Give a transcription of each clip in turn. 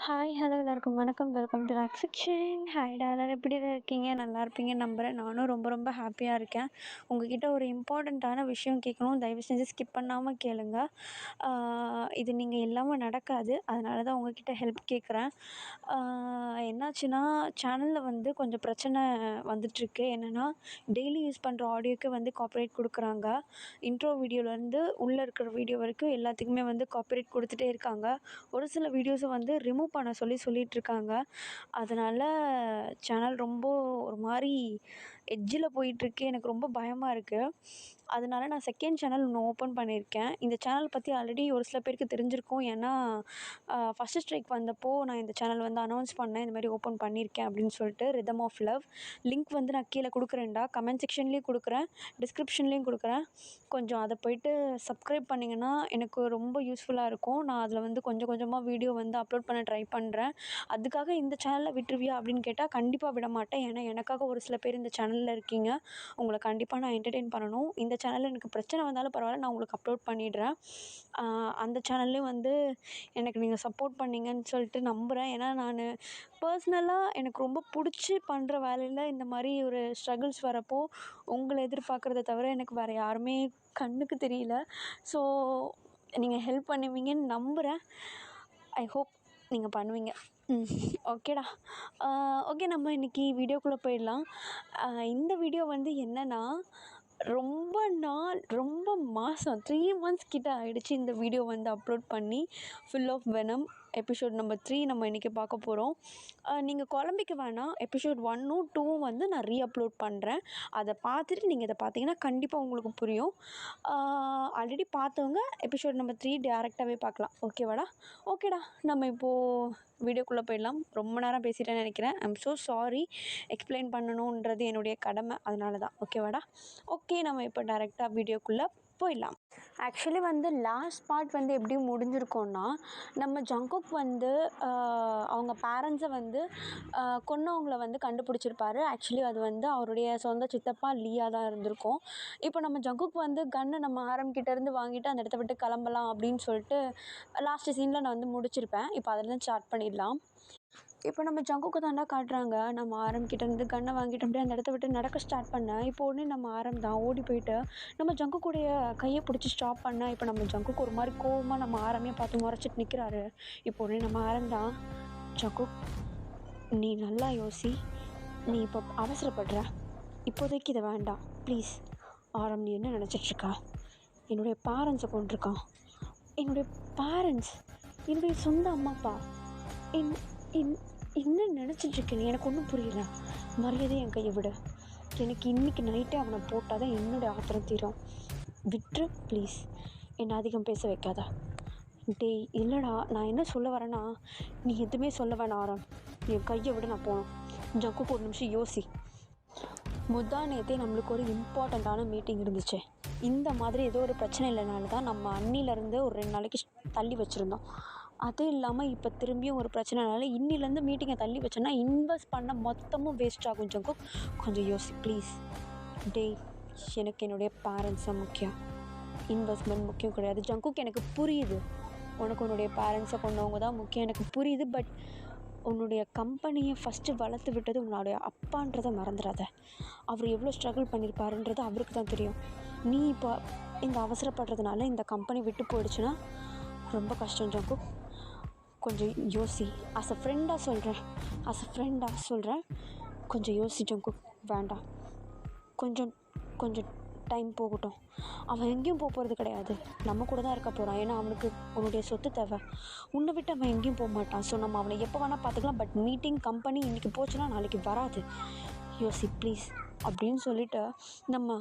Hi, hello எல்லாருக்கும் வணக்கம். Welcome to rock section. ஹாய்டா, எல்லாரும் எப்படி இருக்கீங்க? நல்லா இருப்பீங்கன்னு நம்புகிறேன். நானும் ரொம்ப ரொம்ப ஹாப்பியாக இருக்கேன். உங்ககிட்ட ஒரு இம்பார்ட்டண்ட்டான விஷயம் கேட்கணும். தயவு செஞ்சு ஸ்கிப் பண்ணாமல் கேளுங்க. இது நீங்கள் இல்லாமல் நடக்காது. அதனால தான் உங்ககிட்ட ஹெல்ப் கேட்குறேன். என்னாச்சுன்னா, சேனலில் வந்து கொஞ்சம் பிரச்சனை வந்துட்டுருக்கு. என்னென்னா, டெய்லி யூஸ் பண்ணுற ஆடியோக்கு வந்து காப்பிரைட் கொடுக்குறாங்க. இன்ட்ரோ வீடியோலேருந்து உள்ளே இருக்கிற வீடியோ வரைக்கும் எல்லாத்துக்குமே வந்து காப்பிரைட் கொடுத்துட்டே இருக்காங்க. ஒரு சில வீடியோஸை வந்து ரிமூவ் பண்ண சொல்லிகிட்ருக்காங்க. அதனால் சேனல் ரொம்ப ஒரு மாதிரி எட்ஜில் போயிட்டுருக்கு. எனக்கு ரொம்ப பயமாக இருக்குது. அதனால நான் செகண்ட் சேனல் ஒன்று ஓப்பன் பண்ணியிருக்கேன். இந்த சேனல் பற்றி ஆல்ரெடி ஒரு சில பேருக்கு தெரிஞ்சிருக்கும். ஏன்னா ஃபஸ்ட்டு ஸ்ட்ரைக் வந்தப்போ நான் இந்த சேனல் வந்து அனௌன்ஸ் பண்ணேன். இந்த மாதிரி ஓப்பன் பண்ணியிருக்கேன் அப்படின்னு சொல்லிட்டு. ரிதம் ஆஃப் லவ் லிங்க் வந்து நான் கீழே கொடுக்குறேன்டா. கமெண்ட் செக்ஷன்லேயும் கொடுக்குறேன், டிஸ்கிரிப்ஷன்லேயும் கொடுக்குறேன். கொஞ்சம் அதை போய்ட்டு சப்ஸ்கிரைப் பண்ணிங்கன்னா எனக்கு ரொம்ப யூஸ்ஃபுல்லாக இருக்கும். நான் அதில் வந்து கொஞ்சம் கொஞ்சமாக வீடியோ வந்து அப்லோட் பண்ண ட்ரை பண்ணுறேன். அதுக்காக இந்த சேனலை விட்டுருவியா அப்படின்னு கேட்டால் கண்டிப்பாக விட மாட்டேன். ஏன்னா எனக்காக ஒரு சில பேர் இந்த சேனலில் இருக்கீங்க. உங்களை கண்டிப்பாக நான் என்டர்டெயின் பண்ணணும். இந்த சேனலில் எனக்கு பிரச்சனை வந்தாலும் பரவாயில்ல, நான் உங்களுக்கு அப்லோட் பண்ணிடுறேன். அந்த சேனல்லையும் வந்து எனக்கு நீங்கள் சப்போர்ட் பண்ணீங்கன்னு சொல்லிட்டு நம்புகிறேன். ஏன்னா நான் பர்சனலாக எனக்கு ரொம்ப பிடிச்சி பண்ணுற வேலையில் இந்த மாதிரி ஒரு ஸ்ட்ரகிள்ஸ் வரப்போ உங்களை எதிர்பார்க்குறத தவிர எனக்கு வேறு யாருமே கண்ணுக்கு தெரியல. ஸோ நீங்கள் ஹெல்ப் பண்ணுவீங்கன்னு நம்புகிறேன். ஐ ஹோப் நீங்கள் பண்ணுவீங்க. ஓகேடா. ஓகே, நம்ம இன்றைக்கி வீடியோக்குள்ளே போயிடலாம். இந்த வீடியோ வந்து என்னென்னா, ரொம்ப மாதம் 3 months கிட்ட ஆகிடுச்சு இந்த வீடியோ வந்து அப்லோட் பண்ணி. Full of venom episode number 3 நம்ம இன்றைக்கி பார்க்க போகிறோம். நீங்கள் குழம்பிக்க வேணாம். எபிசோட் 1ம் 2ம் வந்து நான் ரீஅப்லோட் பண்ணுறேன். அதை பார்த்துட்டு நீங்கள் இதை பார்த்தீங்கன்னா கண்டிப்பாக உங்களுக்கு புரியும். ஆல்ரெடி பார்த்தவங்க எபிசோட் நம்பர் 3 டேரெக்டாகவே பார்க்கலாம். ஓகேவாடா? ஓகேடா, நம்ம இப்போது வீடியோக்குள்ளே போயிடலாம். ரொம்ப நேரம் பேசிட்டேன்னு நினைக்கிறேன். I'm so sorry. எக்ஸ்பிளைன் பண்ணணுன்றது என்னுடைய கடமை. அதனால தான். ஓகேவாடா? ஓகே, நம்ம இப்போ டேரெக்டாக வீடியோக்குள்ளே போயிடலாம். ஆக்சுவலி வந்து லாஸ்ட் பார்ட் வந்து எப்படி முடிஞ்சிருக்கோன்னா, நம்ம ஜங்குக் வந்து அவங்க பேரண்ட்ஸை வந்து கொன்னவங்கள வந்து கண்டுபிடிச்சிருப்பாரு. ஆக்சுவலி அது வந்து அவருடைய சொந்த சித்தப்பா லியா தான் இருந்திருக்கும். இப்போ நம்ம ஜங்குக் வந்து கன்னை நம்ம ஆரம்கிட்டேருந்து வாங்கிட்டு அந்த இடத்த விட்டு கிளம்பலாம் அப்படின்னு சொல்லிட்டு லாஸ்ட்டு சீனில் நான் வந்து முடிச்சிருப்பேன். இப்போ அதில் ஸ்டார்ட் பண்ணிடலாம். இப்போ நம்ம ஜங்குக்கு தாண்டா காட்டுறாங்க. நம்ம ஆரம்கிட்டேருந்து கன்னை வாங்கிட்டு அப்படியே அந்த இடத்த விட்டு நடக்க ஸ்டார்ட் பண்ணேன். இப்போ உடனே நம்ம ஆரம் தான் ஓடி போயிட்டு நம்ம ஜங்குக்குடைய கையை பிடிச்சி ஸ்டாப் பண்ணேன். இப்போ நம்ம ஜங்குக்கு ஒரு மாதிரி கோவமாக நம்ம ஆரமே பார்த்து முறைச்சிட்டு நிற்கிறாரு. இப்போ உடனே நம்ம ஆரம் தான், ஜங்குக் நீ நல்லா யோசி, நீ இப்போ அவசரப்படுற, இப்போதைக்கு இதை வேண்டாம் ப்ளீஸ். ஆரம், நீ என்ன நினச்சிட்ருக்கா? என்னுடைய பேரண்ட்ஸை கொண்டிருக்கான். என்னுடைய பேரண்ட்ஸ், என்னுடைய சொந்த அம்மா அப்பா, என்ன நினச்சிட்ருக்கேன்? எனக்கு ஒன்றும் புரியல. மரியாதையை என் கையை விடு. எனக்கு இன்றைக்கி நைட்டே அவனை போட்டால் தான் என்னுடைய ஆத்திரம் தீரும். விட்டுரு ப்ளீஸ். என்னை அதிகம் பேச வைக்காத. டேய் இல்லைடா, நான் என்ன சொல்ல வரேன்னா, நீ எதுவுமே சொல்ல வேணாம் ஆரம். நீ என் கையை விட, நான் போகணும். ஜங்குக்கு ஒரு நிமிஷம் யோசி. முந்தா நேற்றே நம்மளுக்கு ஒரு இம்பார்ட்டண்ட்டான மீட்டிங் இருந்துச்சு. இந்த மாதிரி ஏதோ ஒரு பிரச்சனை இல்லைனால தான் நம்ம அன்னிலேருந்து ஒரு 2 நாளைக்கு தள்ளி வச்சுருந்தோம். அதுவும் இல்லாமல் இப்போ திரும்பியும் ஒரு பிரச்சனைனால இன்னிலேருந்து மீட்டிங்கை தள்ளி வச்சோன்னா இன்வெஸ்ட் பண்ண மொத்தமும் வேஸ்ட் ஆகும். ஜங்குக் கொஞ்சம் யோசி ப்ளீஸ். டேய், எனக்கு என்னுடைய பேரண்ட்ஸ் தான் முக்கியம். இன்வெஸ்ட்மெண்ட் முக்கியம் கிடையாது. ஜங்குக் எனக்கு புரியுது. உனக்கு உன்னுடைய பேரண்ட்ஸை கொண்டவங்க தான் முக்கியம், எனக்கு புரியுது. பட் உன்னுடைய கம்பெனியை ஃபஸ்ட்டு வளர்த்து விட்டது உன்னுடைய அப்பான்றதை மறந்துடாத. அவர் எவ்வளோ ஸ்ட்ரகிள் பண்ணியிருப்பாருன்றது அவருக்கு தான் தெரியும். நீ இப்போ இந்த அவசரப்படுறதுனால இந்த கம்பெனி விட்டு போயிடுச்சுன்னா ரொம்ப கஷ்டம் ஜங்குக். கொஞ்சம் யோசி. ஆஸ் அ ஃப்ரெண்டாக சொல்கிறேன், கொஞ்சம் யோசி ஜங்குக். வேண்டாம், கொஞ்சம் டைம் போகட்டும். அவன் எங்கேயும் போகிறது கிடையாது, நம்ம கூட தான் இருக்க போகிறான். ஏன்னா அவனுக்கு உன்னுடைய சொத்து தேவை. உன்னை விட்டு அவன் எங்கேயும் போக மாட்டான். ஸோ நம்ம அவனை எப்போ வேணால் பார்த்துக்கலாம். பட் மீட்டிங் கம்பெனி இன்றைக்கி போச்சுன்னா நாளைக்கு வராது. யோசி ப்ளீஸ் அப்படின்னு சொல்லிவிட்டு நம்ம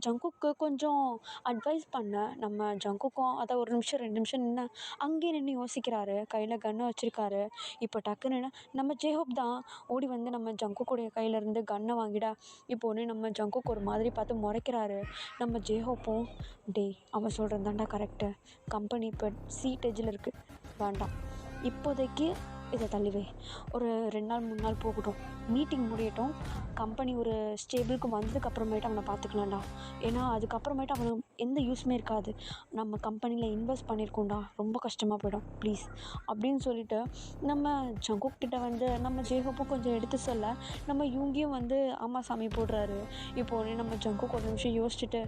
ஜங்குக்கு கொஞ்சம் அட்வைஸ் பண்ண. நம்ம ஜங்குக்கும் அதை 1 நிமிஷம் 2 நிமிஷம் அங்கேயே நின்று யோசிக்கிறாரு. கையில் கன்னை வச்சுருக்காரு. இப்போ டக்குன்னு நம்ம ஜேஹோப் தான் ஓடி வந்து நம்ம ஜங்குக்குடைய கையிலேருந்து கன்னை வாங்கிட. இப்போ ஒன்று நம்ம ஜங்குக்கு ஒரு மாதிரி பார்த்து முறைக்கிறாரு. நம்ம ஜேஹோப்பும், டேய் அவன் சொல்கிறது தாண்டா கரெக்டு. கம்பெனி இப்போ சீட் எஜ்ஜில் இருக்குது, வேண்டாம். இப்போதைக்கு இதை தள்ளிவே. ஒரு 2 நாள் 3 நாள் போகட்டும், மீட்டிங் முடியட்டும், கம்பெனி ஒரு ஸ்டேபிளுக்கு வந்ததுக்கப்புறமேட்டு அவனை பார்த்துக்கலாம்டா. ஏன்னா அதுக்கப்புறமேட்டு அவனுக்கு எந்த யூஸுமே இருக்காது. நம்ம கம்பெனியில் இன்வெஸ்ட் பண்ணியிருக்கோம்டா, ரொம்ப கஷ்டமாக போயிடும் ப்ளீஸ் அப்படின்னு சொல்லிட்டு நம்ம ஜங்குக் கிட்ட வந்து நம்ம ஜேஹோப்பும் கொஞ்சம் எடுத்து சொல்ல, நம்ம யூங்கியும் வந்து ஆமாம் சாமி போடுறாரு. இப்போ உடனே நம்ம ஜங்குக் ஒரு நிமிஷம் யோசிச்சுட்டு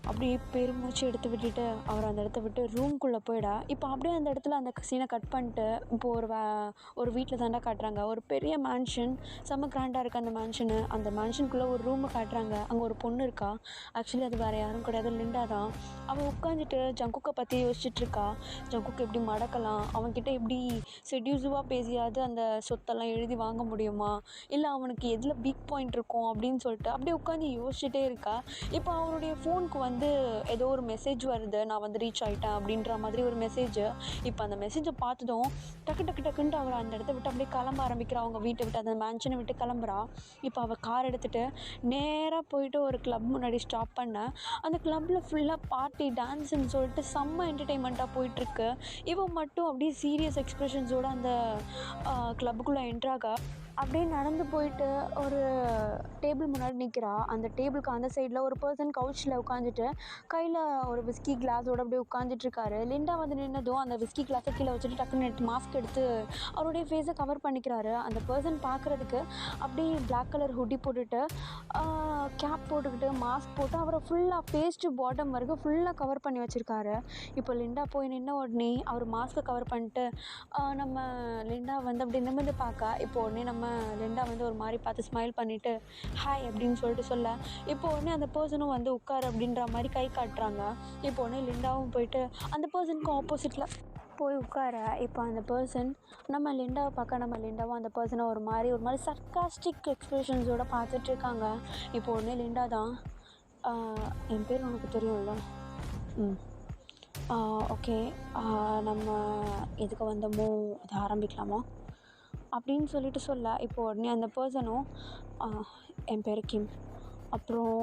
அப்படியே பெருமூச்சு எடுத்து விட்டுட்டு அவர் அந்த இடத்த விட்டு ரூம்குள்ளே போயிடா. இப்போ அப்படியே அந்த இடத்துல அந்த சீனை கட் பண்ணிட்டு இப்போ ஒரு வீட்டில் தாண்டா காட்டுறாங்க. ஒரு பெரிய மேன்ஷன், செம்ம கிராண்டாக இருக்குது அந்த மேன்ஷனு. அந்த மேன்ஷனுக்குள்ளே ஒரு ரூமை காட்டுறாங்க. அங்கே ஒரு பொண்ணு இருக்கா. ஆக்சுவலி அது வேறு யாரும் கிடையாது, லிண்டா தான். அவள் உட்காந்துட்டு ஜங்குக்கை பற்றி யோசிச்சுட்டு இருக்கா. ஜங்குக்கு எப்படி மடக்கலாம், அவன்கிட்ட எப்படி செடியூசிவாக பேசியாவது அந்த சொத்தெல்லாம் எழுதி வாங்க முடியுமா, இல்லை அவனுக்கு எதில் வீக் பாயிண்ட் இருக்கும் அப்படின்னு சொல்லிட்டு அப்படியே உட்காந்து யோசிச்சுட்டே இருக்கா. இப்போ அவருடைய ஃபோனுக்கு வந்து ஏதோ ஒரு மெசேஜ் வருது, நான் வந்து ரீச் ஆகிட்டேன் அப்படின்ற மாதிரி ஒரு மெசேஜ். இப்போ அந்த மெசேஜை பார்த்ததும் டக்குன்ட்டு அவர் அந்த இடத்த விட்டு அப்படியே கிளம்ப ஆரம்பிக்கிறா. அவங்க வீட்டை விட்டு, அந்த மேன்ஷனை விட்டு கிளம்புறா. இப்போ அவள் கார் எடுத்துகிட்டு நேராக போயிட்டு ஒரு கிளப் முன்னாடி ஸ்டாப் பண்ண. அந்த கிளப்பில் ஃபுல்லாக பார்ட்டி டான்ஸுன்னு சொல்லிட்டு செம்ம என்டர்டெயின்மெண்ட்டாக போயிட்டுருக்கு. இவன் மட்டும் அப்படியே சீரியஸ் எக்ஸ்ப்ரெஷன்ஸோடு அந்த கிளப்புக்குள்ளே என்ட்ராக அப்படியே நடந்து போயிட்டு ஒரு டேபிள் முன்னாடி நிற்கிறா. அந்த டேபிளுக்கு அந்த சைடில் ஒரு பர்சன் கவுச்சில் உட்காந்துட்டு கையில் ஒரு விஸ்கி கிளாஸோடு அப்படியே உட்காந்துட்ருக்காரு. லிண்டா வந்து நின்னதும் அந்த விஸ்கி கிளாஸை கீழே வச்சுட்டு டக்குன்னு மாஸ்க் எடுத்து அவருடைய ஃபேஸை கவர் பண்ணிக்கிறாரு. அந்த பர்சன் பார்க்குறதுக்கு அப்படியே பிளாக் கலர் ஹுட்டி போட்டுட்டு கேப் போட்டுக்கிட்டு மாஸ்க் போட்டு அவரை ஃபுல்லாக ஃபேஸ் டு பாட்டம் வரைக்கும் ஃபுல்லாக கவர் பண்ணி வச்சுருக்காரு. இப்போ லிண்டா போய் நின்ன உடனே அவர் மாஸ்க்கை கவர் பண்ணிட்டு நம்ம லிண்டா வந்து அப்படி நிமிர்ந்து பார்க்க, இப்போ உடனே நம்ம லிண்டா வந்து ஒரு மாதிரி பார்த்து ஸ்மைல் பண்ணிவிட்டு ஹாய் அப்படின்னு சொல்லிட்டு சொல்ல, இப்போ உடனே அந்த பர்சனும் வந்து உட்கார் அப்படின்ற மாதிரி கை காட்டுறாங்க. இப்போ உடனே லிண்டாவும் போயிட்டு அந்த பர்சனுக்கு ஆப்போசிட்டில் போய் உட்கார. இப்போ அந்த பர்சன் நம்ம லிண்டாவை பார்க்க, நம்ம லிண்டாவும் அந்த பர்சனை ஒரு மாதிரி சர்க்காஸ்டிக் எக்ஸ்ப்ரெஷன்ஸோடு பார்த்துட்ருக்காங்க. இப்போ உடனே லிண்டா தான் என் பேர் உனக்கு தெரியும்ல, ஓகே, நம்ம எதுக்கு வந்தோமோ அதை ஆரம்பிக்கலாமா அப்படின்னு சொல்லிட்டு சொல்ல, இப்போ உடனே அந்த பர்சனும் என் பேர் கிம், அப்புறம்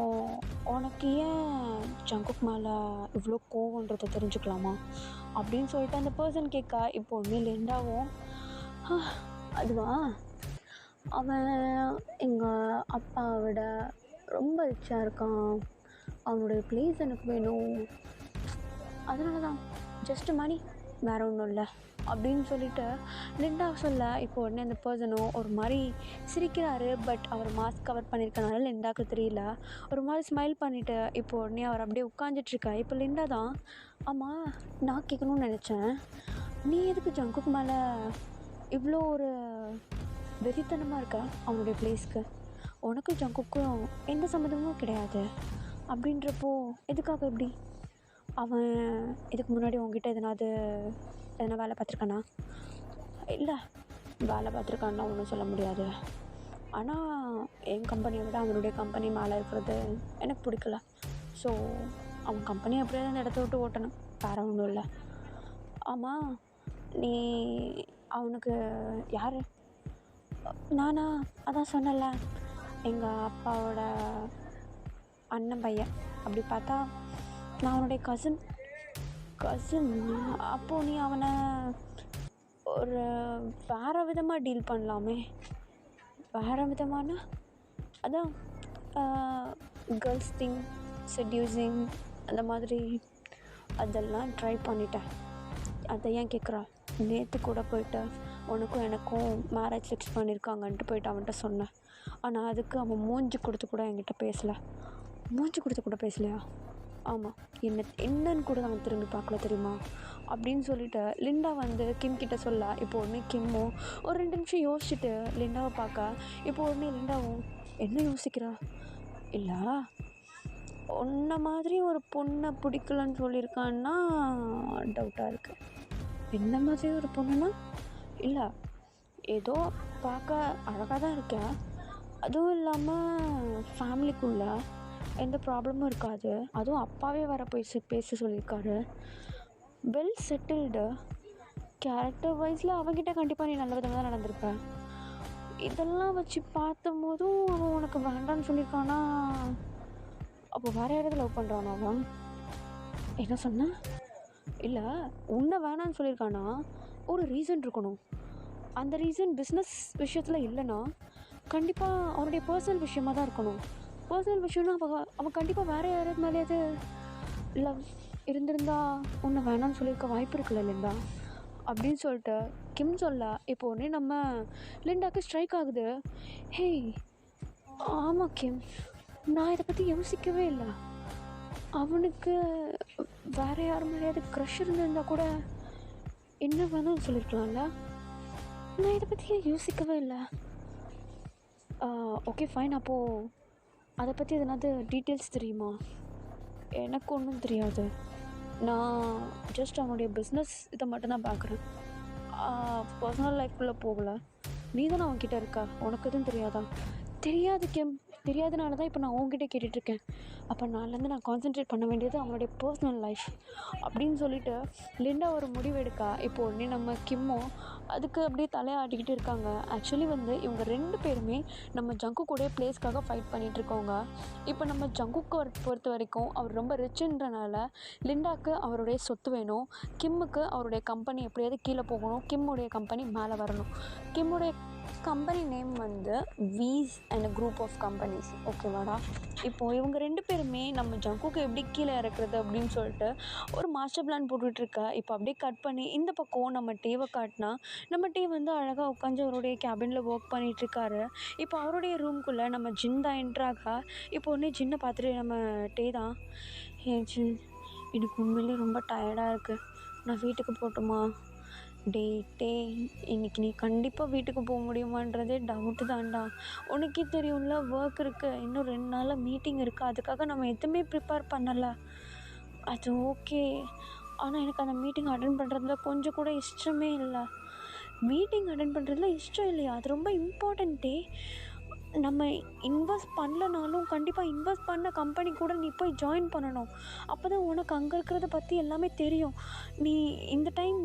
உனக்கு ஏன் ஜங்குக் மேலே இவ்வளோ கோவன்றதை தெரிஞ்சுக்கலாமா அப்படின்னு சொல்லிட்டு அந்த பர்சன் கேட்க, இப்போ உடனே லிண்டாவும் அதுவா, அவன் எங்கள் அப்பாவை விட ரொம்ப ரிச்சாக இருக்கான், அவனுடைய ப்ளேஸ் எனக்கு வேணும், அதனால தான் ஜஸ்ட்டு மணி, வேறு ஒன்றும் இல்லை அப்படின்னு சொல்லிட்டு லிண்டா சொல்ல, இப்போ உடனே அந்த பர்சனும் ஒரு மாதிரி சிரிக்கிறாரு. பட் அவர் மாஸ்க் கவர் பண்ணியிருக்கனால லிண்டாவுக்கு தெரியல. ஒரு மாதிரி ஸ்மைல் பண்ணிவிட்டு இப்போ உடனே அவர் அப்படியே உட்காந்துட்ருக்கா. இப்போ லிண்டா தான், ஆமாம் நான் கேட்கணும்னு நினச்சேன், நீ எதுக்கு ஜங்குக்கு மேலே இவ்வளோ ஒரு வெறித்தனமாக இருக்க, அவனுடைய ப்ளேஸ்க்கு உனக்கும் ஜங்குக்கும் எந்த சம்மந்தமும் கிடையாது அப்படின்றப்போ எதுக்காக இப்படி, அவன் இதுக்கு முன்னாடி உங்ககிட்ட எதனா வேலை பார்த்துருக்கானா, இல்லை வேலை பார்த்துருக்கான்னா ஒன்றும் சொல்ல முடியாது, ஆனால் என் கம்பெனியை விட அவனுடைய கம்பெனி மேலே இருக்கிறது எனக்கு பிடிக்கல, ஸோ அவன் கம்பெனி அப்படியே அந்த இடத்த விட்டு ஓட்டணும், வேறு ஒன்றும் இல்லை. ஆமாம் நீ அவனுக்கு யார், நானா, அதான் சொன்னல எங்கள் அப்பாவோட அண்ணன் பையன், அப்படி பார்த்தா நான் அவனுடைய கசின். அப்போது நீ அவனை ஒரு வேறு விதமாக டீல் பண்ணலாமே, வேறு விதமான அதான் கேர்ள்ஸ் திங், செட்யூசிங் அந்த மாதிரி அதெல்லாம் ட்ரை பண்ணிட்டேன். அதை ஏன் கேட்குறா, நேற்று கூட போயிட்டு உனக்கும் எனக்கும் மேரேஜ் ஃபிக்ஸ் பண்ணியிருக்காங்கன்ட்டு போயிட்டு அவன்கிட்ட சொன்னேன். ஆனால் அதுக்கு அவன் மூஞ்சி கொடுத்து கூட என்கிட்ட பேசலை. மூஞ்சி கொடுத்து கூட பேசலையா, ஆமாம், என்னன்னு கூட அவன் திரும்பி பார்க்கல தெரியுமா அப்படின்னு சொல்லிட்டு லிண்டா வந்து கிம் கிட்ட சொல்ல, இப்போ உடனே கிம்மும் ஒரு 2 நிமிஷம் யோசிச்சுட்டு லிண்டாவை பார்க்க, இப்போ உடனே லிண்டாவும் என்ன யோசிக்கிறா, இல்லை உன்ன மாதிரி ஒரு பொண்ணை பிடிக்கலன்னு சொல்லியிருக்கான்னா டவுட்டாக இருக்குது, என்ன மாதிரி ஒரு பொண்ணுன்னா, இல்லை ஏதோ பார்க்க அழகாக தான் இருக்கேன், அதுவும் இல்லாமல் ஃபேமிலிக்குள்ளே எந்த ப்ராப்ளமும் இருக்காது, அதுவும் அப்பாவே வர போய் பேச சொல்லியிருக்காரு, வெல் செட்டில்டு, கேரக்டர் வைஸில் அவங்ககிட்ட கண்டிப்பாக நீ நல்ல விதமாக தான் நடந்திருப்ப, இதெல்லாம் வச்சு பார்த்தும்போதும் அவன் உனக்கு வேண்டான்னு சொல்லியிருக்கானா, அப்போ வேறு யாராவது லவ் பண்ணுறானா அவன், என்ன சொன்ன, இல்லை உன்னை வேணான்னு சொல்லியிருக்கானா ஒரு ரீசன் இருக்கணும், அந்த ரீசன் பிஸ்னஸ் விஷயத்தில் இல்லைன்னா கண்டிப்பாக அவனுடைய பர்சனல் விஷயமாக தான் இருக்கணும். பர்சனல் விஷயம்னா அவன் கண்டிப்பாக வேறு யாராவது மேலேயாவது லவ் இருந்திருந்தா உன்னை வேணான்னு சொல்லியிருக்க வாய்ப்பு இருக்குல்ல லிண்டா அப்படின்னு சொல்லிட்டு கிம் சொல்ல இப்போ உடனே நம்ம லிண்டாவுக்கு ஸ்ட்ரைக் ஆகுது. ஹேய், ஆமாம் கிம், நான் இதை பற்றி யோசிக்கவே இல்லை. அவனுக்கு வேறு யார் மேலேயாவது க்ரஷ் இருந்திருந்தால் கூட என்ன வேணாம்னு சொல்லியிருக்கலாம்ல. நான் இதை பற்றி யோசிக்கவே இல்லை. ஓகே ஃபைன், அப்போது அதை பற்றி எதனாவது டீட்டெயில்ஸ் தெரியுமா? எனக்கு ஒன்றும் தெரியாது. நான் ஜஸ்ட் அவனுடைய பிஸ்னஸ் இதை மட்டும்தான் பார்க்குறேன். பர்சனல் லைஃப்குள்ளே போகலை. நீ தானே அவன்கிட்ட இருக்கா, உனக்கு எதுவும் தெரியாதா? தெரியாது கிம், தெரியாதனால தான் இப்போ நான் அவங்ககிட்ட கேட்டுட்ருக்கேன். அப்போ நான்லேருந்து நான் கான்சென்ட்ரேட் பண்ண வேண்டியது அவனுடைய பர்சனல் லைஃப் அப்படின்னு சொல்லிட்டு லிண்டா ஒரு முடிவு எடுக்கா. இப்போ உடனே நம்ம கிம்மும் அதுக்கு அப்படியே தலையாட்டிக்கிட்டு இருக்காங்க. ஆக்சுவலி வந்து இவங்க 2 பேருமே நம்ம ஜங்குக்கோடைய ப்ளேஸ்க்காக ஃபைட் பண்ணிகிட்ருக்கோங்க. இப்போ நம்ம ஜங்குக்கை பொறுத்த வரைக்கும் அவர் ரொம்ப ரிச்சுன்றனால லிண்டாவுக்கு அவருடைய சொத்து வேணும், கிம்முக்கு அவருடைய கம்பெனி எப்படியாவது கீழே போகணும், கிம்முடைய கம்பெனி மேலே வரணும். கிம்முடைய கம்பெனி நேம் வந்து வீஸ் அண்ட் குரூப் ஆஃப் கம்பெனிஸ். ஓகேவாடா? இப்போது இவங்க 2 பேருமே நம்ம ஜங்குக்கு எப்படி கீழே இறக்குறது அப்படின்னு சொல்லிட்டு ஒரு மாஸ்டர் பிளான் போட்டுட்ருக்கா. இப்போ அப்படியே கட் பண்ணி இந்த பக்கம் நம்ம டேவை காட்டினா நம்ம டே வந்து அழகாக உட்காந்து அவருடைய கேபினில் ஒர்க் பண்ணிகிட்ருக்காரு. இப்போ அவருடைய ரூம்குள்ளே நம்ம ஜின் தான் என்ட்ராகா. இப்போ உடனே ஜின்னை பார்த்துட்டு நம்ம டே தான், ஏன் ஜின், எனக்கு உண்மையிலே ரொம்ப டயர்டாக இருக்குது, நான் வீட்டுக்கு போகட்டுமா? டே இன்னைக்கு நீ கண்டிப்பாக வீட்டுக்கு போக முடியுமான்றதே டவுட்டு தான்டா. உனக்கே தெரியும்ல, ஒர்க் இருக்குது, இன்னும் 2 நாளில் மீட்டிங் இருக்குது, அதுக்காக நம்ம எதுவுமே ப்ரிப்பேர் பண்ணலை. அது ஓகே, ஆனால் எனக்கு அந்த மீட்டிங் அட்டென்ட் பண்ணுறதுல கொஞ்சம் கூட இஷ்டமே இல்லை. மீட்டிங் அட்டென்ட் பண்ணுறதுல இஷ்டம் இல்லையா? அது ரொம்ப இம்பார்ட்டண்ட்டே. நம்ம இன்வெஸ்ட் பண்ணலனாலும் கண்டிப்பாக இன்வெஸ்ட் பண்ண கம்பெனி கூட நீ போய் ஜாயின் பண்ணணும். அப்போ தான் உனக்கு அங்கே இருக்கிறத பற்றி எல்லாமே தெரியும். நீ இந்த டைம்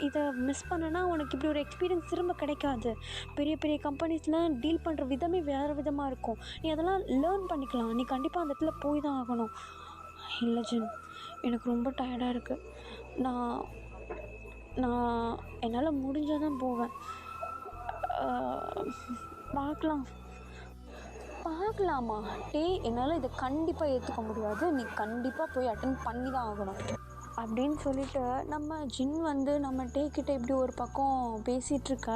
இதை மிஸ் பண்ணனா உனக்கு இப்படி ஒரு எக்ஸ்பீரியன்ஸ் திரும்ப கிடைக்காது. பெரிய பெரிய கம்பெனிஸ்லாம் டீல் பண்ணுற விதமே வேறு விதமாக இருக்கும். நீ அதெல்லாம் லேர்ன் பண்ணிக்கலாம். நீ கண்டிப்பாக அந்த இடத்துல போய் தான் ஆகணும். இல்லை ஜின், எனக்கு ரொம்ப டயர்டாக இருக்குது. நான் நான் என்னால் முடிஞ்சால் தான் போவேன். பார்க்கலாமா? என்னால் இதை கண்டிப்பாக ஏற்றுக்க முடியாது. நீ கண்டிப்பாக போய் அட்டென்ட் பண்ணி தான் ஆகணும் அப்படின்னு சொல்லிட்டு நம்ம ஜின் வந்து நம்ம கிட்ட இப்படி ஒரு பக்கம் பேசிகிட்ருக்க.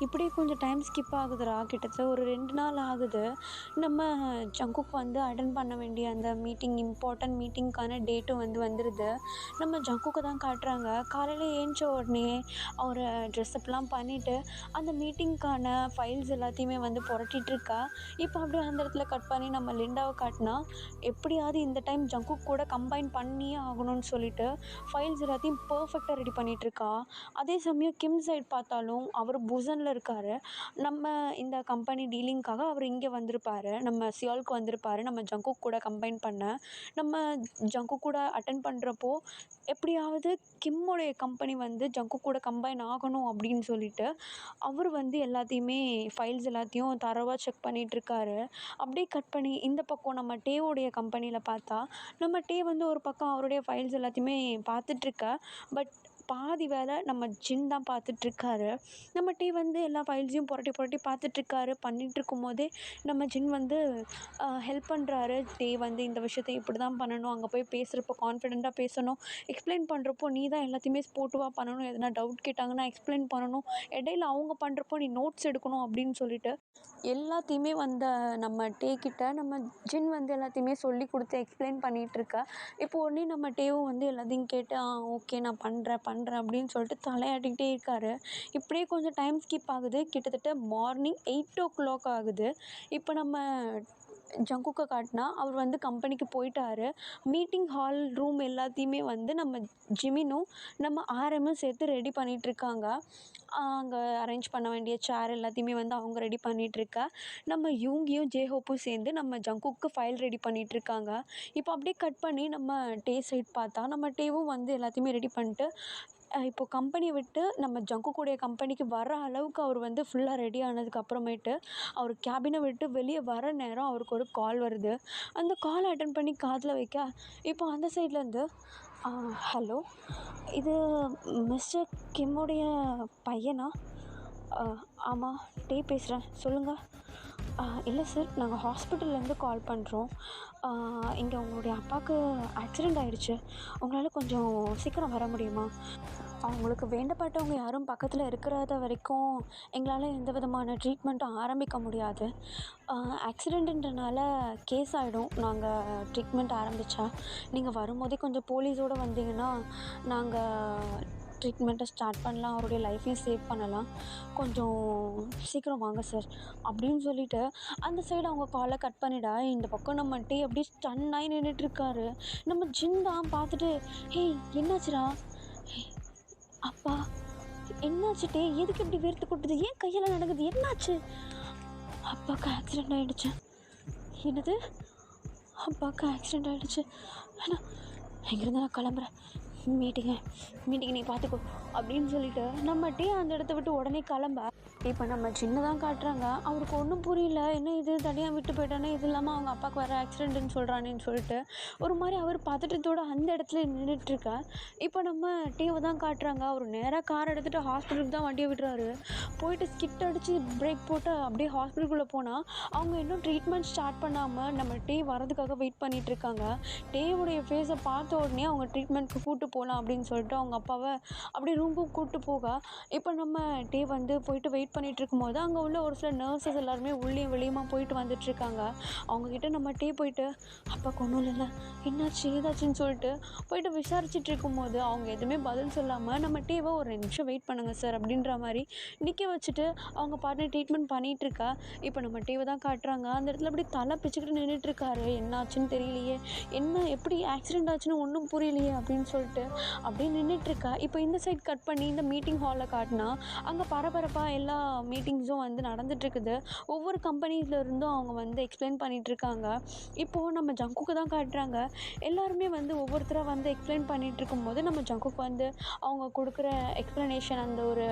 இப்படியே கொஞ்சம் டைம் ஸ்கிப் ஆகுதுடா. கிட்டத்தட்ட ஒரு 2 நாள் ஆகுது. நம்ம ஜங்குக்கு வந்து அட்டென்ட் பண்ண வேண்டிய அந்த மீட்டிங், இம்பார்ட்டன்ட் மீட்டிங்க்கான டேட்டும் வந்துடுது. நம்ம ஜங்குக்கு தான் காட்டுறாங்க. காலையில் ஏஞ்ச உடனே அவர் ட்ரெஸ்அப்லாம் பண்ணிவிட்டு அந்த மீட்டிங்க்கான ஃபைல்ஸ் எல்லாத்தையுமே புரட்டிகிட்ருக்கா. இப்போ அப்படியே அந்த இடத்துல கட் பண்ணி நம்ம லிண்டாவை காட்டினா எப்படியாவது இந்த டைம் ஜங்குக்கு கூட கம்பைன் பண்ணியே ஆகணும்னு சொல்லிட்டு ஃபைல்ஸ் எல்லாத்தையும் பர்ஃபெக்டாக ரெடி பண்ணிகிட்ருக்கா. அதே சமயம் கிம் சைட் பார்த்தாலும் அவர் புசனில் இருக்கார். நம்ம இந்த கம்பெனி டீலிங்க்காக அவர் இங்கே வந்திருப்பார், நம்ம சியோலுக்கு வந்திருப்பார் நம்ம ஜங்குக் கூட கம்பைன் பண்ண. நம்ம ஜங்குக் கூட அட்டென்ட் பண்ணுறப்போ எப்படியாவது கிம்முடைய கம்பெனி ஜங்குக் கூட கம்பைன் ஆகணும் அப்படின்னு சொல்லிட்டு அவர் எல்லாத்தையுமே ஃபைல்ஸ் எல்லாத்தையும் தரோவாக செக் பண்ணிகிட்ருக்காரு. அப்படியே கட் பண்ணி இந்த பக்கம் நம்ம டேவோடைய கம்பெனியில் பார்த்தா நம்ம டே ஒரு பக்கம் அவருடைய ஃபைல்ஸ் எல்லாத்தையுமே பார்த்துட்ருக்கா. பட் பாதி வேலை நம்ம ஜின் தான் பார்த்துட்ருக்காரு. நம்ம டே எல்லா ஃபைல்ஸையும் புரட்டி புரட்டி பார்த்துட்ருக்காரு. பண்ணிகிட்ருக்கும் போதே நம்ம ஜின் ஹெல்ப் பண்ணுறாரு. டே இந்த விஷயத்தை இப்படி தான் பண்ணணும், அங்கே போய் பேசுகிறப்போ கான்ஃபிடெண்ட்டாக பேசணும், எக்ஸ்பிளைன் பண்ணுறப்போ நீ தான் எல்லாத்தையுமே ஸ்போர்ட்டிவாக பண்ணணும், எதனா டவுட் கேட்டாங்கன்னா எக்ஸ்பிளைன் பண்ணணும், இடையில அவங்க பண்ணுறப்போ நீ நோட்ஸ் எடுக்கணும் அப்படின்னு சொல்லிட்டு எல்லாத்தையுமே நம்ம கிட்ட நம்ம ஜின் எல்லாத்தையுமே சொல்லி கொடுத்து எக்ஸ்பிளைன் பண்ணிகிட்ருக்கா. இப்போ உடனே நம்ம டேவும் எல்லாத்தையும் கேட்டு ஓகே நான் பண்ணுறேன் அப்படின்னு சொல்லிட்டு தலையாட்டிக்கிட்டே இருக்காரு. இப்படியே கொஞ்சம் டைம் ஸ்கிப் ஆகுது. கிட்டத்தட்ட மார்னிங் 8 o'clock ஆகுது. இப்போ நம்ம ஜங்குக்கை காட்டினா அவர் கம்பெனிக்கு போயிட்டாரு. மீட்டிங் ஹால் ரூம் எல்லாத்தையுமே நம்ம ஜிமினும் நம்ம ஆர்எம்மும் சேர்த்து ரெடி பண்ணிகிட்ருக்காங்க. அங்கே அரேஞ்ச் பண்ண வேண்டிய சேர் எல்லாத்தையுமே அவங்க ரெடி பண்ணிகிட்ருக்கா. நம்ம யூங்கியும் ஜேஹோப்பும் சேர்ந்து நம்ம ஜங்குக்கு ஃபைல் ரெடி பண்ணிகிட்ருக்காங்க. இப்போ அப்படியே கட் பண்ணி நம்ம டே சைட் பார்த்தா நம்ம டேவும் எல்லாத்தையுமே ரெடி பண்ணிட்டு இப்போது கம்பெனியை விட்டு நம்ம ஜங்குக்குடைய கம்பெனிக்கு வர அளவுக்கு அவர் ஃபுல்லாக ரெடி ஆனதுக்கு அப்புறமேட்டு அவர் கேபினை விட்டு வெளியே வர நேரம் அவருக்கு ஒரு கால் வருது. அந்த காலை அட்டன் பண்ணி காதில் வைக்க இப்போ அந்த சைட்லேருந்து ஹலோ, இது மிஸ்டர் கிம்முடைய பையனா? ஆமாம், டே பேசுகிறேன், சொல்லுங்கள். இல்லை சார், நாங்கள் ஹாஸ்பிட்டல்லேருந்து கால் பண்ணுறோம். இங்கே உங்களுடைய அப்பாவுக்கு ஆக்சிடெண்ட் ஆகிடுச்சு. உங்களால் கொஞ்சம் சீக்கிரம் வர முடியுமா? அவங்களுக்கு வேண்டப்பட்டவங்க யாரும் பக்கத்தில் இருக்கிறத வரைக்கும் எங்களால் எந்த விதமான ட்ரீட்மெண்ட்டும் ஆரம்பிக்க முடியாது. ஆக்சிடெண்ட்டுன்றனால கேஸ் ஆகிடும் நாங்கள் ட்ரீட்மெண்ட் ஆரம்பித்தா. நீங்கள் வரும்போதே கொஞ்சம் போலீஸோடு வந்தீங்கன்னா நாங்கள் ட்ரீட்மெண்ட்டை ஸ்டார்ட் பண்ணலாம், அவருடைய லைஃப்பையும் சேவ் பண்ணலாம். கொஞ்சம் சீக்கிரம் வாங்க சார் அப்படின்னு சொல்லிவிட்டு அந்த சைடு அவங்க காலை கட் பண்ணிவிட, இந்த பக்கம் நம்ம டீ அப்படியே ஸ்டன் ஆகி நின்றுட்டுருக்காரு. நம்ம ஜிம் தான் பார்த்துட்டு, ஹேய் என்னாச்சுடா, அப்பா என்னாச்சு டே, எதுக்கு இப்படி வேர்த்து கொட்டுது, ஏன் கையெல்லாம் நடக்குது, என்னாச்சு? அப்பாவுக்கு ஆக்சிடெண்ட் ஆகிடுச்சு. என்னது? அப்பாவுக்கு ஆக்சிடெண்ட் ஆகிடுச்சு. ஆனால் இங்கேருந்து நான் கிளம்புறேன், மீட்டிங்கை நீ பார்த்துக்கோ அப்படின்னு சொல்லிட்டு நம்ம டீ அந்த இடத்த விட்டு உடனே கிளம்ப. இப்போ நம்ம சின்ன தான் காட்டுறாங்க. அவருக்கு ஒன்றும் புரியல, என்ன இது தனியாக விட்டு போயிட்டானே, இது இல்லாமல் அவங்க அப்பாவுக்கு வர ஆக்சிடெண்ட்டுன்னு சொல்கிறானேன்னு சொல்லிட்டு ஒரு மாதிரி அவர் பதட்டத்தோடு அந்த இடத்துல நின்றுட்டுருக்க. இப்போ நம்ம டீவை தான் காட்டுறாங்க. அவர் நேராக கார் எடுத்துகிட்டு ஹாஸ்பிட்டலுக்கு தான் வண்டியை விடுறாரு. போயிட்டு ஸ்கிட் அடித்து பிரேக் போட்டு அப்படியே ஹாஸ்பிட்டலுக்குள்ளே போனால் அவங்க இன்னும் ட்ரீட்மெண்ட் ஸ்டார்ட் பண்ணாமல் நம்ம டீ வரதுக்காக வெயிட் பண்ணிகிட்ருக்காங்க. டீவுடைய ஃபேஸை பார்த்த உடனே அவங்க ட்ரீட்மெண்ட்க்கு கூப்பிட்டு போகலாம் அப்படின்னு சொல்லிட்டு அவங்க அப்பாவை அப்படியே ரூமுக்கு கூப்பிட்டு போக, இப்போ நம்ம டீ வந்து போயிட்டு வெயிட் பண்ணிகிட்டு இருக்கும்போது அங்கே உள்ள ஒரு சில நர்சஸ் எல்லாருமே உள்ளேயும் வெளியுமா போயிட்டு வந்துட்டுருக்காங்க. அவங்கக்கிட்ட நம்ம டீ போயிட்டு அப்பாவுக்கு ஒன்றும் இல்லைல்ல, என்னாச்சு ஏதாச்சுன்னு சொல்லிட்டு போயிட்டு விசாரிச்சுட்டு இருக்கும்போது அவங்க எதுவுமே பதில் சொல்லாமல் நம்ம டீவை ஒரு 2 நிமிஷம் வெயிட் பண்ணுங்கள் சார் அப்படின்ற மாதிரி நிற்க வச்சுட்டு அவங்க பாட்டு ட்ரீட்மெண்ட் பண்ணிகிட்ருக்கா. இப்போ நம்ம டீவை தான் காட்டுறாங்க. அந்த இடத்துல அப்படி தலை பிச்சுக்கிட்டு நின்றுட்டுருக்காரு. என்னாச்சுன்னு தெரியலையே, என்ன எப்படி ஆக்சிடெண்ட் ஆச்சுன்னு ஒன்றும் புரியலையே அப்படின்னு சொல்லிட்டு அப்படியே நின்றுட்டுருக்கா. இப்போ இந்த சைட் கட் பண்ணி இந்த மீட்டிங் ஹாலில் காட்டினா அங்கே பரபரப்பாக எல்லா மீட்டிங்ஸும் வந்து நடந்துகிட்ருக்குது. ஒவ்வொரு கம்பெனியில் இருந்தும் அவங்க வந்து எக்ஸ்பிளைன் பண்ணிகிட்ருக்காங்க. இப்போது நம்ம ஜங்குக்கு தான் காட்டுறாங்க. எல்லாருமே வந்து ஒவ்வொருத்தராக வந்து எக்ஸ்பிளைன் பண்ணிகிட்டு இருக்கும்போது நம்ம ஜங்குக்கு வந்து அவங்க கொடுக்குற எக்ஸ்ப்ளனேஷன் அந்த ஒரு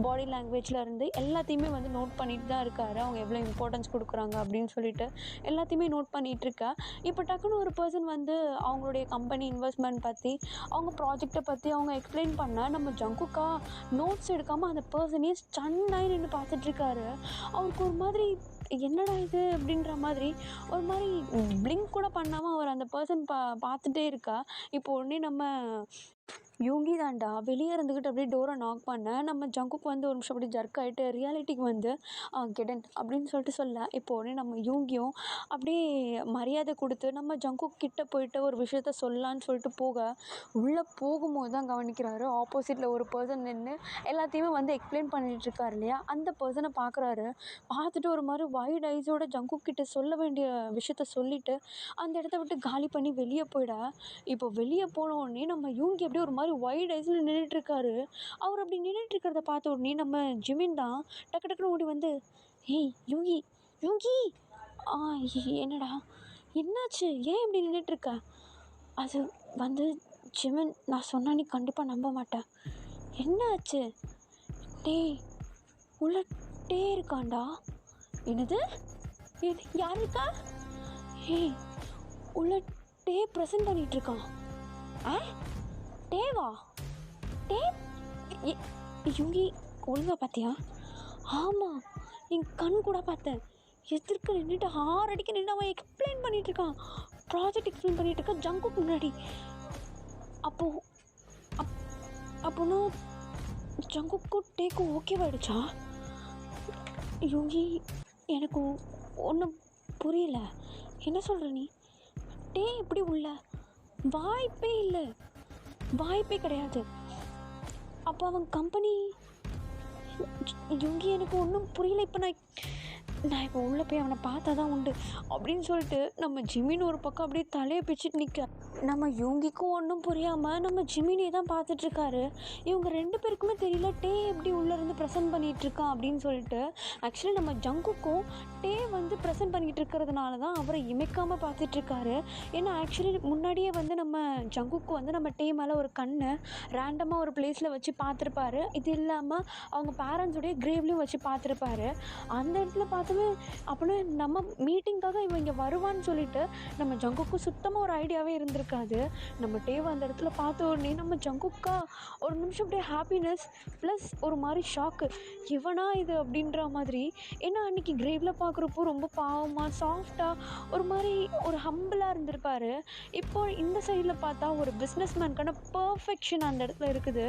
பாடி லாங்குவேஜில் இருந்து எல்லாத்தையுமே வந்து நோட் பண்ணிட்டு தான் இருக்காரு. அவங்க எவ்வளோ இம்பார்ட்டன்ஸ் கொடுக்குறாங்க அப்படின்னு சொல்லிட்டு எல்லாத்தையுமே நோட் பண்ணிகிட்ருக்கா. இப்போ டக்குன்னு ஒரு பர்சன் வந்து அவங்களுடைய கம்பெனி இன்வெஸ்ட்மெண்ட் பற்றி அவங்க ப்ராஜெக்டை பற்றி அவங்க எக்ஸ்பிளைன் பண்ண நம்ம ஜங்குக்கா நோட்ஸ் எடுக்காமல் அந்த பர்சனே ஸ்டன்னாகி நின்று பார்த்துட்ருக்காரு. அவருக்கு ஒரு மாதிரி என்னடா இது அப்படின்ற மாதிரி ஒரு மாதிரி பிளிங்க் கூட பண்ணாமல் அவர் அந்த பர்சன் பார்த்துட்டே இருக்கா. இப்போ உடனே நம்ம யூங்கி தாண்டா வெளியே இருந்துக்கிட்டு அப்படியே டோரை நாக் பண்ண நம்ம ஜங்குக்கு வந்து ஒரு நிமிஷம் அப்படி ஜர்க் ஆகிட்டு ரியாலிட்டிக்கு வந்து கெடன் அப்படின்னு சொல்லிட்டு சொல்ல, இப்போ உடனே நம்ம யூங்கியும் அப்படியே மரியாதை கொடுத்து நம்ம ஜங்குக்கு கிட்ட போயிட்டு ஒரு விஷயத்த சொல்லலான்னு சொல்லிட்டு போக உள்ளே போகும்போது தான் கவனிக்கிறாரு ஆப்போசிட்டில் ஒரு பர்சன் நின்று எல்லாத்தையுமே வந்து எக்ஸ்பிளைன் பண்ணிகிட்ருக்காரு இல்லையா. அந்த பர்சனை பார்க்குறாரு. பார்த்துட்டு ஒரு மாதிரி வைட் ஐஸோட ஜங்குக்கு கிட்ட சொல்ல வேண்டிய விஷயத்த சொல்லிவிட்டு அந்த இடத்த விட்டு காலி பண்ணி வெளியே போயிட. இப்போ வெளியே போன உடனே நம்ம யூங்கி அப்படியே ஒரு மாதிரி வைட் ஐஸில் நின்றுட்டுருக்காரு. அவர் அப்படி நின்றுட்டுருக்கிறத பார்த்த உடனே நம்ம ஜிமின் தான் டக்கு டக்குன்னு ஓடி வந்து, ஏய் யூங்கி யூங்கி என்னடா என்னாச்சு, ஏன் இப்படி நின்றுட்டுருக்க? அது வந்து ஜிமின், நான் சொன்னா நீ கண்டிப்பாக நம்ப மாட்டேன். என்னாச்சு? டேய் உள்ள டே இருக்காண்டா. என்னது? யார் இருக்கா? ஏய் உள்ள டே ப்ரெசென்ட் பண்ணிகிட்ருக்கான். டேவா? டே யூங்கி ஒழுங்கா பார்த்தியா? ஆமாம், என் கண் கூட பார்த்தேன். எதிர்க்க நின்றுட்டு ஹாரடிக்க நின்று அவன் எக்ஸ்பிளைன் பண்ணிகிட்ருக்கான், ப்ராஜெக்ட் எக்ஸ்பிளைன் பண்ணிகிட்ருக்கான் ஜங்குக்கு முன்னாடி. அப்போனா ஜங்குக்கும் டேக்கும் ஓகேவாயிடுச்சா? யூங்கி எனக்கு ஒன்றும் புரியல, என்ன சொல்கிற நீ? டே எப்படி உள்ள? வாய்ப்பே இல்லை, வாய்ப்பே கிடையாது. அப்போ அவன் கம்பெனி யுங்கி எனக்கு ஒன்றும் புரியல. இப்போ நான் இப்போ உள்ளே போய் அவனை பார்த்தா தான் உண்டு அப்படின்னு சொல்லிட்டு நம்ம ஜிமின் ஒரு பக்கம் அப்படியே தலையை பிச்சுட்டு நிற்க. நம்ம யூங்கிக்கும் ஒன்றும் புரியாமல் நம்ம ஜிமினே தான் பார்த்துட்ருக்காரு. இவங்க 2 பேருக்குமே தெரியல டே எப்படி உள்ளேருந்து ப்ரெசென்ட் பண்ணிகிட்ருக்கான் அப்படின்னு சொல்லிட்டு. ஆக்சுவலி நம்ம ஜங்குக்கும் டே வந்து ப்ரெசென்ட் பண்ணிகிட்டு இருக்கிறதுனால தான் அவரை இமைக்காமல் பார்த்துட்ருக்காரு. ஏன்னா ஆக்சுவலி முன்னாடியே வந்து நம்ம ஜங்குக்கு வந்து நம்ம டே மேலே ஒரு கண்ணை ரேண்டமாக ஒரு பிளேஸில் வச்சு பார்த்துருப்பாரு. இது இல்லாமல் அவங்க பேரண்ட்ஸுடைய கிரேவ்லையும் வச்சு பார்த்துருப்பாரு. அந்த இடத்துல பார்த்துமே அப்படின்னா நம்ம மீட்டிங்காக இவன் இங்கே வருவான்னு சொல்லிட்டு நம்ம ஜங்குக்கு சுத்தமாக ஒரு ஐடியாவே இருந்திருக்கு. இருக்காது. நம்ம டேவை அந்த இடத்துல பார்த்த உடனே நம்ம ஜங்குக்கா ஒரு நிமிஷம் அப்படியே ஹாப்பினஸ் ப்ளஸ் ஒரு மாதிரி ஷாக்கு. இவனா இது அப்படின்ற மாதிரி. ஏன்னா அன்றைக்கி கிரேவில் பார்க்குறப்போ ரொம்ப பாவமாக சாஃப்டாக ஒரு மாதிரி ஒரு ஹம்பிளாக இருந்திருப்பார். இப்போ இந்த சைடில் பார்த்தா ஒரு பிஸ்னஸ் மேனுக்கான பர்ஃபெக்ஷன் அந்த இடத்துல இருக்குது.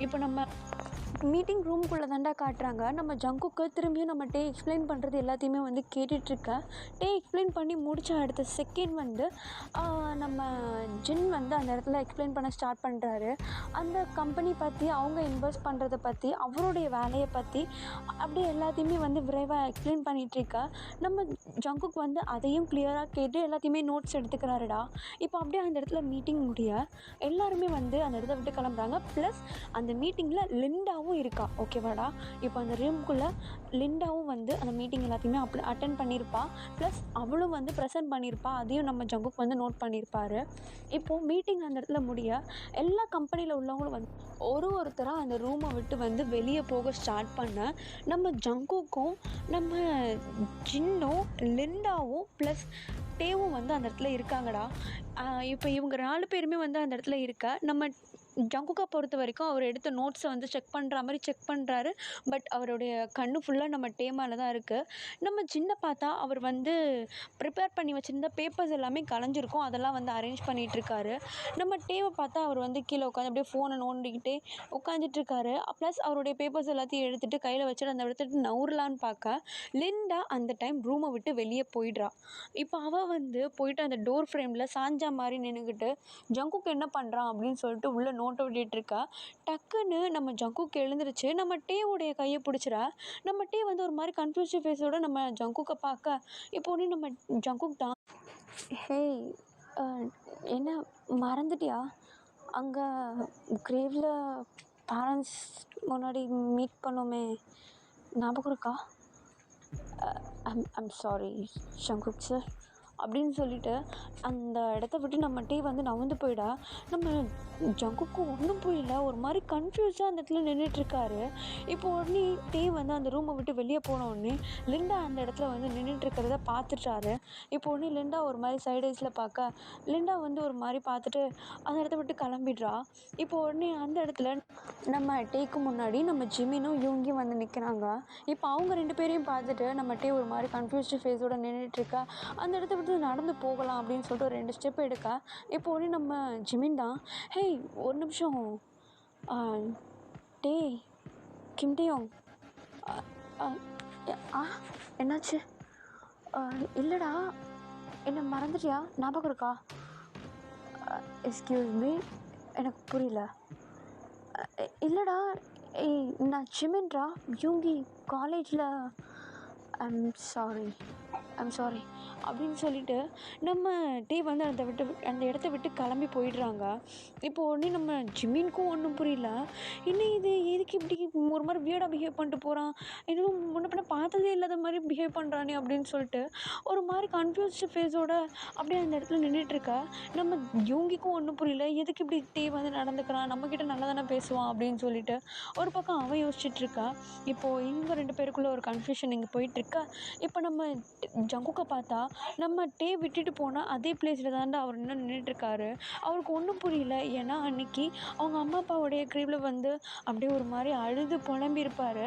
இப்போ நம்ம மீட்டிங் ரூம்குள்ளே தாண்டா காட்டுறாங்க. நம்ம ஜங்குக்கு திரும்பியும் நம்ம டே எக்ஸ்பிளைன் பண்ணுறது எல்லாத்தையுமே வந்து கேட்டுட்ருக்கேன். டே எக்ஸ்பிளைன் பண்ணி முடித்த அடுத்த செகண்ட் வந்து நம்ம ஜின் வந்து அந்த இடத்துல எக்ஸ்பிளைன் பண்ண ஸ்டார்ட் பண்ணுறாரு. அந்த கம்பெனி பற்றி, அவங்க இன்வெஸ்ட் பண்ணுறதை பற்றி, அவருடைய வேலையை பற்றி அப்படியே எல்லாத்தையுமே வந்து விரைவாக எக்ஸ்பிளைன் பண்ணிகிட்ருக்கேன். நம்ம ஜங்குக்கு வந்து அதையும் கிளியராக கேட்டு எல்லாத்தையுமே நோட்ஸ் எடுத்துக்கிறாருடா. இப்போ அப்படியே அந்த இடத்துல மீட்டிங் முடிய எல்லாருமே வந்து அந்த இடத்த விட்டு கிளம்புறாங்க. ப்ளஸ் அந்த மீட்டிங்கில் லிண்டாவும் இருக்கா. ஓகேவாடா? இப்போ அந்த ரூம்குள்ளே லிண்டாவும் வந்து அந்த மீட்டிங் எல்லாத்தையுமே அட்டென்ட் பண்ணியிருப்பா. ப்ளஸ் அவளும் வந்து ப்ரெசென்ட் பண்ணியிருப்பா. அதையும் நம்ம ஜங்குக் வந்து நோட் பண்ணியிருப்பார். இப்போது மீட்டிங் அந்த இடத்துல முடிய எல்லா கம்பெனியில் உள்ளவங்களும் வந்து ஒருத்தராக அந்த ரூமை விட்டு வந்து வெளியே போக ஸ்டார்ட் பண்ண நம்ம ஜங்குக்கும் நம்ம ஜின்னும் லிண்டாவும் ப்ளஸ் டேவும் வந்து அந்த இடத்துல இருக்காங்கடா. இப்போ இவங்க 4 பேருமே வந்து அந்த இடத்துல இருக்க நம்ம ஜங்குக்கை பொறுத்த வரைக்கும் அவர் எடுத்த நோட்ஸை வந்து செக் பண்ணுற மாதிரி செக் பண்ணுறாரு. பட் அவருடைய கண்ணு ஃபுல்லாக நம்ம டே மேலே தான் இருக்குது. நம்ம ஜின்னை பார்த்தா அவர் வந்து ப்ரிப்பேர் பண்ணி வச்சுருந்த பேப்பர்ஸ் எல்லாமே கலைஞ்சிருக்கும். அதெல்லாம் வந்து அரேஞ்ச் பண்ணிகிட்ருக்காரு. நம்ம டேவை பார்த்தா அவர் வந்து கீழே உட்காந்து அப்படியே ஃபோனை நோண்டிக்கிட்டே உட்காந்துட்ருக்காரு. ப்ளஸ் அவருடைய பேப்பர்ஸ் எல்லாத்தையும் எடுத்துகிட்டு கையில் வச்சுட்டு அந்த இடத்துட்டு நவுறலான்னு பார்க்க லிண்டா அந்த டைம் ரூமை விட்டு வெளியே போயிடுறா. இப்போ அவள் வந்து போயிட்டு அந்த டோர் ஃப்ரேமில் சாஞ்சா மாதிரி நின்றுக்கிட்டு ஜங்குக்கு என்ன பண்ணுறான் அப்படின்னு சொல்லிட்டு உள்ளே நோட்டை விட்டுட்ருக்கா. டக்குன்னு நம்ம ஜங்குக்கு எழுந்துருச்சு. நம்ம டேவுடைய கையை பிடிச்சிரா. நம்ம டே வந்து ஒரு மாதிரி கன்ஃபியூஸ்டு ஃபேஸோடு நம்ம ஜங்குக்கை பார்க்க இப்போ ஒன்று நம்ம ஜங்குக் தான், ஹேய் என்ன மறந்துட்டியா? அங்கே கிரேவில் பேரண்ட்ஸ் முன்னாடி மீட் பண்ணோமே, ஞாபகம் இருக்கா? ஐம் சாரி ஜங்குக் சார் அப்படின்னு சொல்லிட்டு அந்த இடத்த விட்டு நம்ம டே வந்து நகர்ந்து போயிடா. நம்ம ஜங்குக்கும் ஒன்றும் புரியல. ஒரு மாதிரி கன்ஃபியூஸாக அந்த இடத்துல நின்றுட்டுருக்காரு. இப்போ உடனே டே வந்து அந்த ரூமை விட்டு வெளியே போன உடனே லிண்டா அந்த இடத்துல வந்து நின்றுட்டுருக்கிறத பார்த்துட்டாரு. இப்போ உடனே லிண்டா ஒரு மாதிரி சைடைஸில் பார்க்க லிண்டா வந்து ஒரு மாதிரி பார்த்துட்டு அந்த இடத்த விட்டு கிளம்பிடுறா. இப்போ உடனே அந்த இடத்துல நம்ம டேக்கு முன்னாடி நம்ம ஜிமினும் யூங்கியும் வந்து நிற்கிறாங்க. இப்போ அவங்க 2 பேரையும் பார்த்துட்டு நம்ம டே ஒரு மாதிரி கன்ஃபியூஸ்டு ஃபேஸோடு நின்றுட்டுருக்கா. அந்த இடத்த விட்டு நடந்து போகலாம் அப்படின்னு சொல்லிட்டு ஒரு 2 ஸ்டெப் எடுக்க இப்போ ஒன்று நம்ம ஜிமின் தான், ஹேய் ஒரு நிமிஷம் டே கிம்டேயோங் என்னாச்சு? இல்லைடா, என்ன மறந்துட்டியா? ஞாபகம் இருக்கா? எக்ஸ்கியூஸ் மீ, எனக்கு புரியல. இல்லைடா, நான் ஜிமின்ரா, யூங்கி காலேஜில். ஐம் சாரி அப்படின்னு சொல்லிட்டு நம்ம டே வந்து அந்த இடத்த விட்டு கிளம்பி போயிடுறாங்க. இப்போ உடனே நம்ம ஜிமினுக்கும் ஒன்றும் புரியல. இன்னும் இது எதுக்கு இப்படி ஒரு மாதிரி வியர்டாக பிஹேவ் பண்ணிட்டு போகிறான், எதுவும் முன்ன பின்ன பார்த்ததே இல்லாத மாதிரி பிஹேவ் பண்ணுறானே அப்படின்னு சொல்லிட்டு ஒரு மாதிரி கன்ஃபியூஸ்டு ஃபேஸோடு அப்படியே அந்த இடத்துல நின்றுட்டுருக்கா. நம்ம யூங்கிக்கும் ஒன்றும் புரியல, எதுக்கு இப்படி டே வந்து நடந்துக்கிறான், நம்மக்கிட்ட நல்லா தானே பேசுவான் அப்படின்னு சொல்லிட்டு ஒரு பக்கம் அவன் யோசிச்சுட்ருக்கா. இப்போது இவங்க 2 பேருக்குள்ளே ஒரு கன்ஃபியூஷன் இங்கே போயிட்டுருக்கா. இப்போ நம்ம ஜங்குக்கை பார்த்தா நம்ம டே விட்டுட்டு போனால் அதே பிளேஸில் தாண்டா அவர் இன்னும் நின்றுட்டுருக்காரு. அவருக்கு ஒன்றும் புரியல. ஏன்னா அன்றைக்கி அவங்க அம்மா அப்பாவுடைய கிரீவில் வந்து அப்படியே ஒரு மாதிரி அழுது புலம்பியிருப்பார்.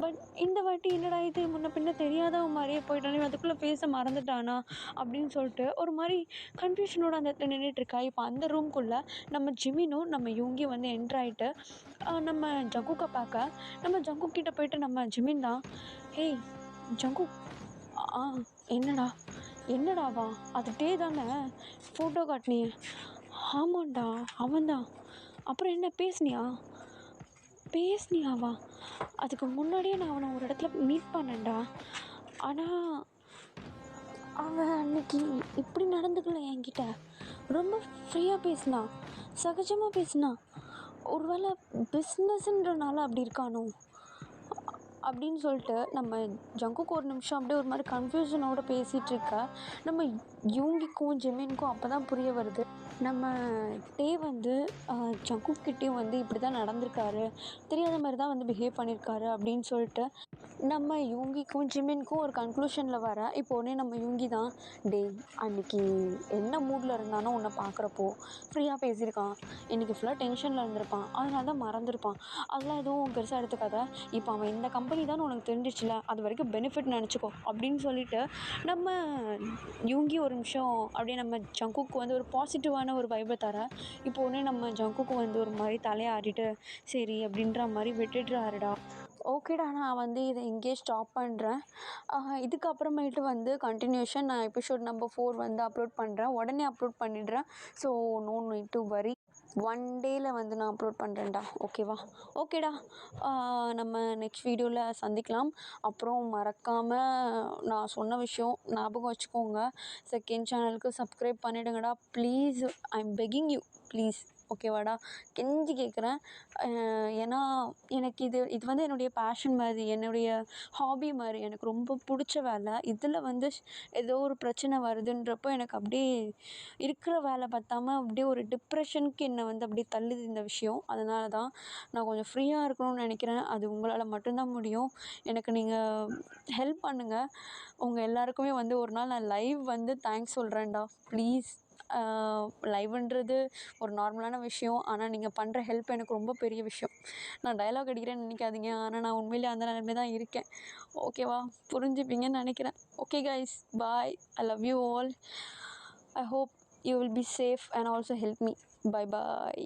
பட் இந்த வாட்டி என்னடா இது முன்ன பின்ன தெரியாதவ மாதிரியே போயிட்டானே, அதுக்குள்ளே பேச மறந்துட்டானா அப்படின்னு சொல்லிட்டு ஒரு மாதிரி கன்ஃபியூஷனோடு அந்த இடத்துல நின்றுட்டுருக்கா. இப்போ அந்த ரூம்குள்ளே நம்ம ஜிமினும் நம்ம யூங்கியும் வந்து என்ட்ராயிட்டு நம்ம ஜங்குக்கை பார்க்க நம்ம ஜங்குக் கிட்டே போயிட்டு நம்ம ஜிமின் தான், ஹேய் ஜங்குக், என்னடாவா அது டே தானே, ஃபோட்டோ காட்டினியே? ஆமாண்டா அவன்தான். அப்புறம் என்ன பேசுனியாவா? அதுக்கு முன்னாடியே நான் அவனை ஒரு இடத்துல மீட் பண்ணேன்டா. ஆனால் அவன் அன்னைக்கு இப்படி நடந்துக்கல என்கிட்ட. ரொம்ப ஃப்ரீயாக பேசினான், சகஜமாக பேசினான். ஒருவேளை பிஸ்னஸ்ன்றனால அப்படி இருக்கானோ அப்படின்னு சொல்லிட்டு நம்ம ஜங்குக்கு ஒரு நிமிஷம் அப்படியே ஒரு மாதிரி கன்ஃபியூஷனோடு பேசிகிட்ருக்க. நம்ம யூங்கிக்கும் ஜிமினுக்கும் அப்போ தான் புரிய வருது, நம்ம டே வந்து ஜங்குக் கிட்டேயும் வந்து இப்படி தான் நடந்திருக்காரு, தெரியாத மாதிரி தான் வந்து பிஹேவ் பண்ணியிருக்காரு அப்படின்னு சொல்லிட்டு நம்ம யூங்கிக்கும் ஜிமின்க்கும் ஒரு கன்க்ளூஷனில் வர இப்போ உடனே நம்ம யூங்கி தான், டேய் அன்னைக்கு என்ன மூடில் இருந்தானோ உன்னை பார்க்குறப்போ ஃப்ரீயாக பேசியிருக்கான், இன்றைக்கி ஃபுல்லாக டென்ஷனில் இருந்திருப்பான், அதனால தான் மறந்துருப்பான், அதெல்லாம் எதுவும் பெருசாக எடுத்துக்காத, இப்போ அவன் இந்த கம்பெனி தான் உனக்கு தெரிஞ்சிச்சுல, அது வரைக்கும் பெனிஃபிட் நினச்சிக்கோ அப்படின்னு சொல்லிட்டு நம்ம யூங்கி ஒரு நிமிஷம் அப்படியே நம்ம ஜங்குக்கு வந்து ஒரு பாசிட்டிவான ஒரு வைபை தர, இப்போ உடனே நம்ம ஜங்குக்கு வந்து ஒரு மாதிரி தலையாடிட்டு சரி அப்படின்ற மாதிரி விட்டுடுறாருடா. ஓகேடா, நான் வந்து இதை இங்கேயே ஸ்டாப் பண்ணுறேன். இதுக்கப்புறமேட்டு வந்து கண்டினியூஷன் நான் எபிசோட் நம்பர் 4 வந்து அப்லோட் பண்ணுறேன், உடனே அப்லோட் பண்ணிடுறேன். So no need to worry, 1 டேயில் வந்து நான் அப்லோட் பண்ணுறேன்டா. ஓகேவா? ஓகேடா, நம்ம நெக்ஸ்ட் வீடியோவில் சந்திக்கலாம். அப்புறம் மறக்காமல் நான் சொன்ன விஷயம் ஞாபகம் வச்சுக்கோங்க, செகண்ட் சேனலுக்கு சப்ஸ்கிரைப் பண்ணிவிடுங்கடா please. I am begging you please. ஓகேவாடா, கெஞ்சி கேட்குறேன். ஏன்னா எனக்கு இது வந்து என்னுடைய பேஷன் மாதிரி, என்னுடைய ஹாபி மாதிரி, எனக்கு ரொம்ப பிடிச்ச வேலை. இதில் வந்து ஏதோ ஒரு பிரச்சனை வருதுன்றப்போ எனக்கு அப்படியே இருக்கிற வேலை பத்தாமல் அப்படியே ஒரு டிப்ரெஷனுக்கு என்னை வந்து அப்படியே தள்ளுது இந்த விஷயம். அதனால தான் நான் கொஞ்சம் ஃப்ரீயாக இருக்கணும்னு நினைக்கிறேன். அது உங்களால் மட்டும்தான் முடியும். எனக்கு நீங்கள் ஹெல்ப் பண்ணுங்கள். உங்கள் எல்லாருக்குமே வந்து ஒரு நாள் நான் லைவ் வந்து தேங்க்ஸ் சொல்கிறேன்டா ப்ளீஸ். லைவ்ன்றது ஒரு நார்மலான விஷயம், ஆனால் நீங்கள் பண்ணுற ஹெல்ப் எனக்கு ரொம்ப பெரிய விஷயம். நான் டயலாக் அடிக்கிறேன்னு நினைக்காதீங்க, ஆனால் நான் உண்மையிலே அந்த நிலைமை தான் இருக்கேன். ஓகேவா? புரிஞ்சுப்பீங்கன்னு நினைக்கிறேன். Okay guys, bye. I love you all. I hope you will be safe and also help me. Bye bye.